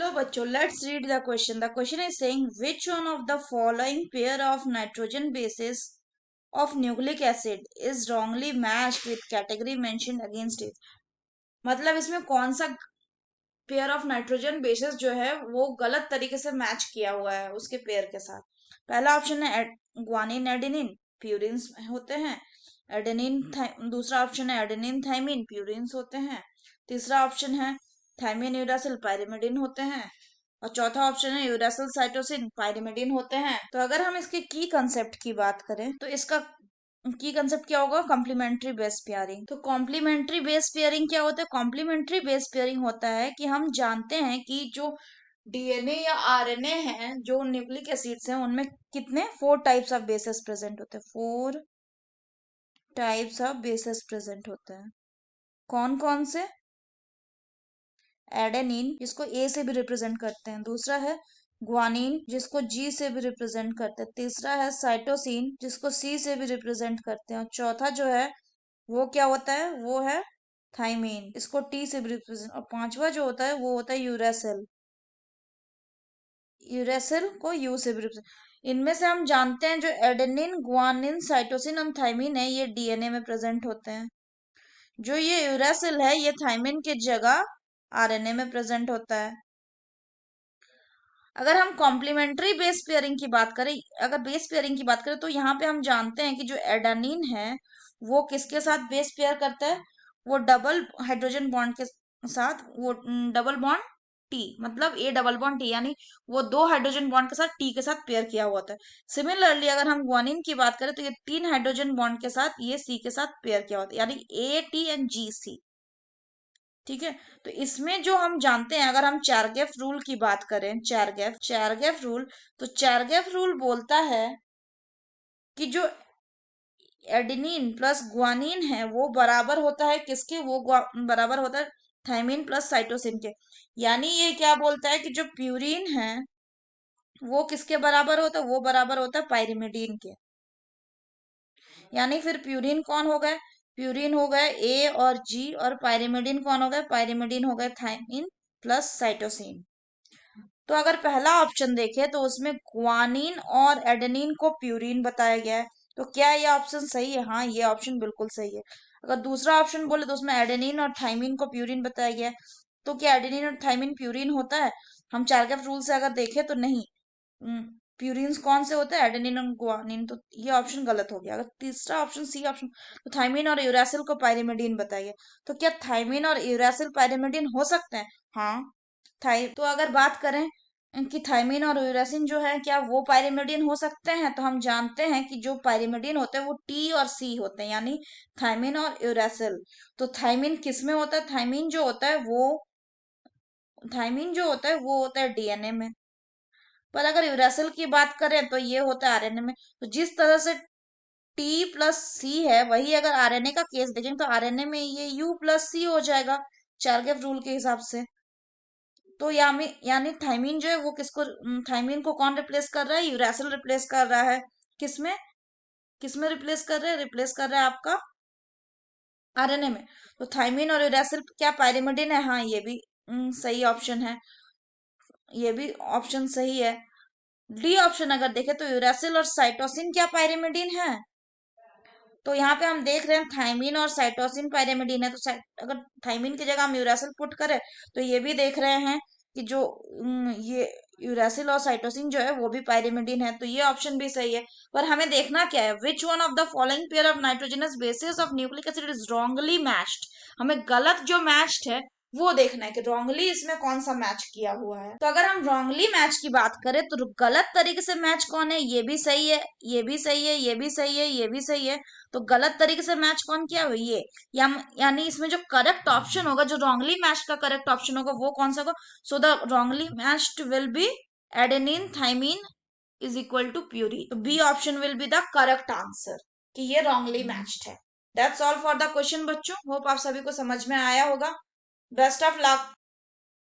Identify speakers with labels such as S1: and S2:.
S1: So बच्चों, let's read the question. The question is saying which one of the following pair of nitrogen bases of nucleic acid is wrongly matched with category mentioned against it. मतलब इसमें कौन सा pair of nitrogen bases जो है वो गलत तरीके से मैच किया हुआ है उसके पेयर के साथ. पहला ऑप्शन है ग्वानिन एडेनिन, प्यूरिन्स होते हैं. एडेनिन दूसरा ऑप्शन है एडेनिन थाइमिन, प्यूरिन्स होते हैं. तीसरा ऑप्शन है थाइमिन यूरासिल, पायरिमिडिन होते हैं. और चौथा ऑप्शन है यूरासिल साइटोसिन, पायरिमिडिन होते हैं. तो अगर हम इसके की कंसेप्ट की बात करें तो इसका की कंसेप्ट क्या होगा? Complementary base pairing. तो कॉम्प्लीमेंट्री बेस पेयरिंग क्या होता है? कॉम्प्लीमेंट्री बेस पेयरिंग होता है कि हम जानते हैं कि जो डीएनए या आरएनए है, जो न्यूक्लिक एसिड्स हैं, उनमें कितने 4 टाइप्स ऑफ बेसेस प्रेजेंट होते हैं. 4 टाइप्स ऑफ बेसेस प्रेजेंट होते हैं. कौन कौन से? एडेनिन, जिसको ए से भी रिप्रेजेंट करते हैं. दूसरा है ग्वानिन, जिसको जी से भी रिप्रेजेंट करते हैं. तीसरा है साइटोसिन, जिसको सी से भी रिप्रेजेंट करते हैं. और चौथा जो है वो क्या होता है? वो है थाइमीन, इसको टी से भी रिप्रेजेंट. और पांचवा जो होता है वो होता है यूरेसिल. यूरेसिल को यू से भी रिप्रेजेंट. इनमें से हम जानते हैं जो एडेनिन, ग्वानिन, साइटोसिन और थाइमीन है, ये डीएनए में प्रेजेंट होते हैं. जो ये यूरेसिल है, ये थाइमिन की जगह आरएनए में प्रेजेंट होता है. अगर हम कॉम्प्लीमेंट्री बेस पेयरिंग की बात करें, अगर बेस पेयरिंग की बात करें तो यहाँ पे हम जानते हैं कि जो एडेनिन है वो किसके साथ बेस पेयर करता है? वो डबल हाइड्रोजन बॉन्ड के साथ, वो डबल बॉन्ड टी, मतलब ए डबल बॉन्ड टी, यानी वो 2 हाइड्रोजन बॉन्ड के साथ टी के साथ पेयर किया हुआ होता है. सिमिलरली अगर हम ग्वानिन की बात करें तो ये 3 हाइड्रोजन बॉन्ड के साथ ये सी के साथ पेयर किया होता है, यानी ए टी एंड जी सी. ठीक है. तो इसमें जो हम जानते हैं, अगर हम चारगेफ रूल की बात करें, चारगेफ रूल, तो चारगेफ रूल बोलता है कि जो एडेनिन प्लस ग्वानिन है वो बराबर होता है किसके? वो बराबर होता है थाइमिन प्लस साइटोसिन के. यानी ये क्या बोलता है कि जो प्यूरिन है वो किसके बराबर होता है? वो बराबर होता है पायरिमिडीन के. यानी फिर प्यूरिन कौन हो गए? प्यूरिन हो गए ए और जी, और पायरिमिडीन कौन हो गए? पायरिमिडीन हो गए थाइमिन प्लस साइटोसिन. तो अगर पहला ऑप्शन देखे तो उसमें ग्वानिन और एडेनिन को प्यूरिन बताया गया है. तो क्या ये ऑप्शन सही है? हाँ, ये ऑप्शन बिल्कुल सही है. अगर दूसरा ऑप्शन बोले तो उसमें एडेनिन और थाइमिन को प्यूरिन बताया गया है. तो क्या एडेनिन और थाइमिन प्यूरिन होता है? हम चारगेफ रूल से अगर देखें तो नहीं. प्यूरिन्स कौन से होते हैं? एडेनिन और ग्वानिन. तो ये ऑप्शन गलत हो गया. अगर तीसरा ऑप्शन सी ऑप्शन, तो थाइमिन और यूरासिल को पायरिमिडीन बताया गया. तो क्या थाइमिन और यूरासिल पायरिमिडीन हो सकते हैं? हाँ. तो अगर बात करें कि थाइमिन और यूरासिन जो है, क्या वो पायरिमिडीन हो सकते हैं? तो हम जानते हैं कि जो पायरिमिडीन होते हैं वो टी और सी होते हैं, यानी थाइमिन और यूरासिल. तो थाइमिन किस में होता है? थाइमिन जो होता है वो होता है डीएनए में. पर अगर यूरासिल की बात करें तो ये होता है आरएनए में. तो जिस तरह से टी प्लस सी है, वही अगर आरएनए का केस देखें तो आरएनए में ये यू प्लस सी हो जाएगा चारगेफ रूल के हिसाब से. तो यानी थाइमिन जो है वो किसको, थाइमिन को कौन रिप्लेस कर रहा है? यूरासिल रिप्लेस कर रहा है. किसमें? किसमें रिप्लेस कर रहा है? रिप्लेस कर रहा है आपका आरएनए में. तो थाइमिन और यूरासिल क्या पायरिमिडिन है? हाँ, ये भी सही ऑप्शन है. ये भी ऑप्शन सही है. डी ऑप्शन अगर देखें तो यूरासिल और साइटोसिन क्या पायरिमिडिन है? तो यहाँ पे हम देख रहे हैं थाइमिन और साइटोसिन पायरिमिडिन है. तो अगर थाइमिन की जगह हम यूरासिल पुट करें तो ये भी देख रहे हैं कि जो ये यूरासिल और साइटोसिन जो है वो भी पायरिमिडिन है. तो ये ऑप्शन भी सही है. पर हमें देखना क्या है? Which one of the following pair of nitrogenous bases of nucleic acid is wrongly matched. हमें गलत जो मैच्ड है वो देखना है कि रॉन्गली इसमें कौन सा मैच किया हुआ है. तो अगर हम रॉन्गली मैच की बात करें तो गलत तरीके से मैच कौन है? ये भी सही है, ये भी सही है, ये भी सही है, ये भी सही है. तो गलत तरीके से मैच कौन किया हुआ? ये. यानी इसमें जो करेक्ट ऑप्शन होगा, जो रॉन्गली मैच का करेक्ट ऑप्शन होगा वो कौन सा होगा? So the wrongly matched will be adenine thymine is equal to purine. तो B option will be the correct answer कि ये रॉन्गली मैच्ड है. That's all for the question बच्चों. होप आप सभी को समझ में आया होगा. Best of luck.